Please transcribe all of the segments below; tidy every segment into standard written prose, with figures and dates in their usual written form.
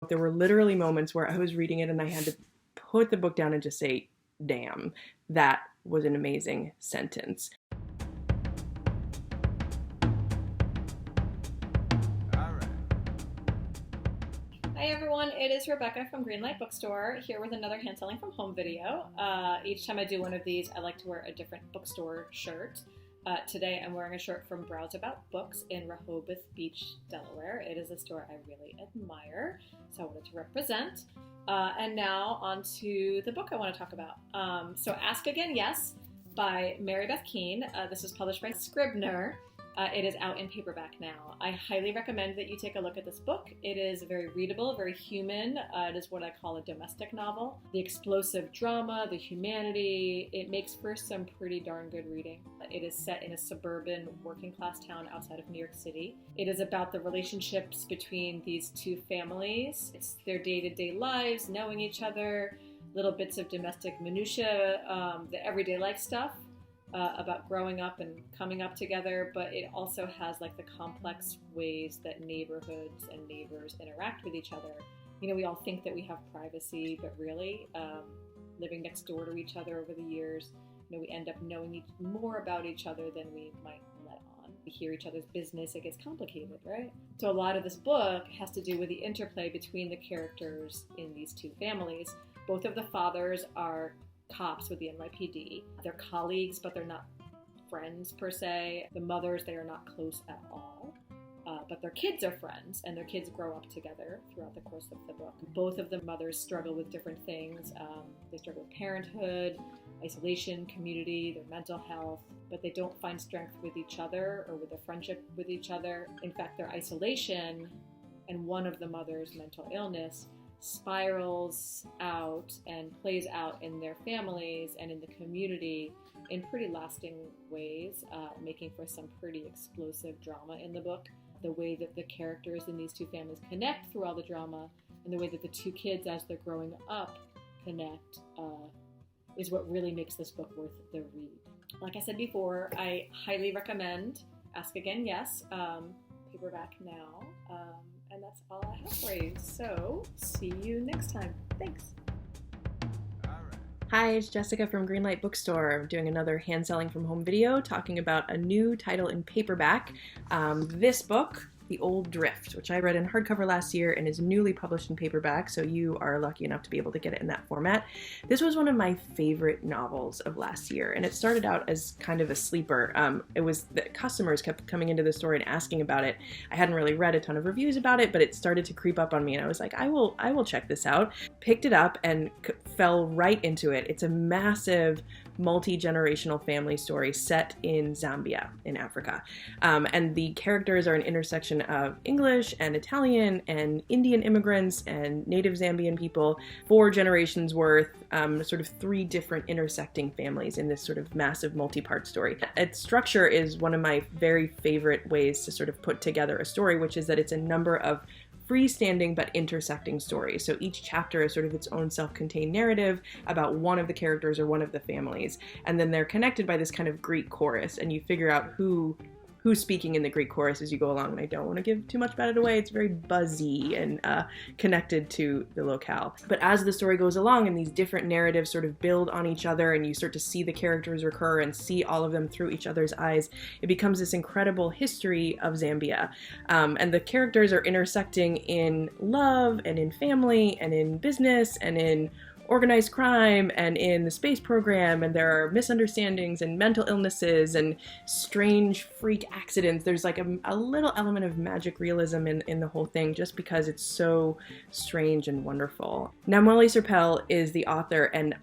There were literally moments where I was reading it and I had to put the book down and just say, damn, that was an amazing sentence. Hi everyone, it is Rebecca from Greenlight Bookstore here with another Handselling from Home video. Each time I do one of these, I like to wear a different bookstore shirt. Today I'm wearing a shirt from Browse About Books in Rehoboth Beach, Delaware. It is a store I really admire, so I wanted to represent. And now on to the book I want to talk about. So Ask Again Yes by Beth Keane. This was published by Scribner. It is out in paperback now. I highly recommend that you take a look at this book. It is very readable, very human. It is what I call a domestic novel. The explosive drama, the humanity, it makes for some pretty darn good reading. It is set in a suburban working class town outside of New York City. It is about the relationships between these two families. It's their day-to-day lives, knowing each other, little bits of domestic minutiae, the everyday life stuff. About growing up and coming up together, but it also has like the complex ways that neighborhoods and neighbors interact with each other. You know, we all think that we have privacy, but really, living next door to each other over the years, you know, we end up knowing more about each other than we might let on. We hear each other's business, it gets complicated, right? So a lot of this book has to do with the interplay between the characters in these two families. Both of the fathers are cops with the NYPD. They're colleagues, but they're not friends per se. The mothers, they are not close at all. But their kids are friends, and their kids grow up together throughout the course of the book. Both of the mothers struggle with different things. They struggle with parenthood, isolation, community, their mental health, but they don't find strength with each other or with their friendship with each other. In fact, their isolation and one of the mother's mental illness spirals out and plays out in their families and in the community in pretty lasting ways, making for some pretty explosive drama in the book. The way that the characters in these two families connect through all the drama, and the way that the two kids as they're growing up connect, is what really makes this book worth the read. Like I said before, I highly recommend Ask Again Yes, paperback now. And that's all I have for you. So, see you next time. Thanks. Hi, it's Jessica from Greenlight Bookstore. I'm doing another Handselling from Home video talking about a new title in paperback. This book, The Old Drift, which I read in hardcover last year and is newly published in paperback, so you are lucky enough to be able to get it in that format. This was one of my favorite novels of last year, and it started out as kind of a sleeper. It was that customers kept coming into the store and asking about it. I hadn't really read a ton of reviews about it, but it started to creep up on me, and I was like, I will check this out. Picked it up and fell right into it. It's a massive multi-generational family story set in Zambia in Africa. And the characters are an intersection of English and Italian and Indian immigrants and native Zambian people, 4 generations worth, sort of 3 different intersecting families in this sort of massive multi-part story. Its structure is one of my very favorite ways to sort of put together a story, which is that it's a number of freestanding but intersecting stories. So each chapter is sort of its own self-contained narrative about one of the characters or one of the families. And then they're connected by this kind of Greek chorus, and you figure out who's speaking in the Greek chorus as you go along. And I don't want to give too much about it away. It's very buzzy and connected to the locale. But as the story goes along and these different narratives sort of build on each other and you start to see the characters recur and see all of them through each other's eyes, it becomes this incredible history of Zambia. And the characters are intersecting in love and in family and in business and in organized crime and in the space program, and there are misunderstandings and mental illnesses and strange freak accidents. There's like a little element of magic realism in the whole thing just because it's so strange and wonderful. Namwali Serpell is the author, and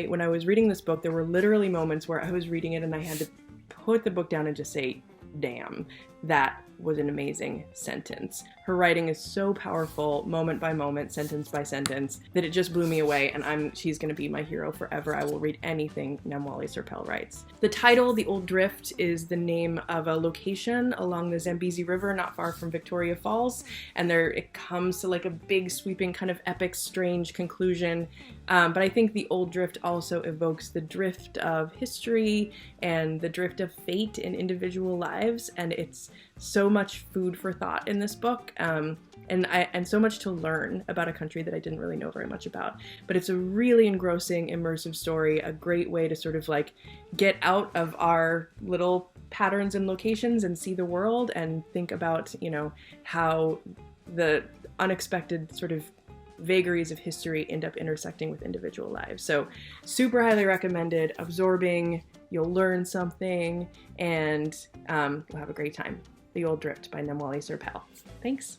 when I was reading this book, there were literally moments where I was reading it and I had to put the book down and just say, damn, that was an amazing sentence. Her writing is so powerful, moment by moment, sentence by sentence, that it just blew me away, and she's going to be my hero forever. I will read anything Namwali Serpell writes. The title, The Old Drift, is the name of a location along the Zambezi River not far from Victoria Falls, and it comes to like a big sweeping kind of epic strange conclusion. But I think The Old Drift also evokes the drift of history and the drift of fate in individual lives, and it's so much food for thought in this book. And so much to learn about a country that I didn't really know very much about. But it's a really engrossing, immersive story, a great way to sort of like get out of our little patterns and locations and see the world and think about, you know, how the unexpected sort of vagaries of history end up intersecting with individual lives. So super highly recommended, absorbing, you'll learn something, and you'll have a great time. The Old Drift by Namwali Serpell. Thanks.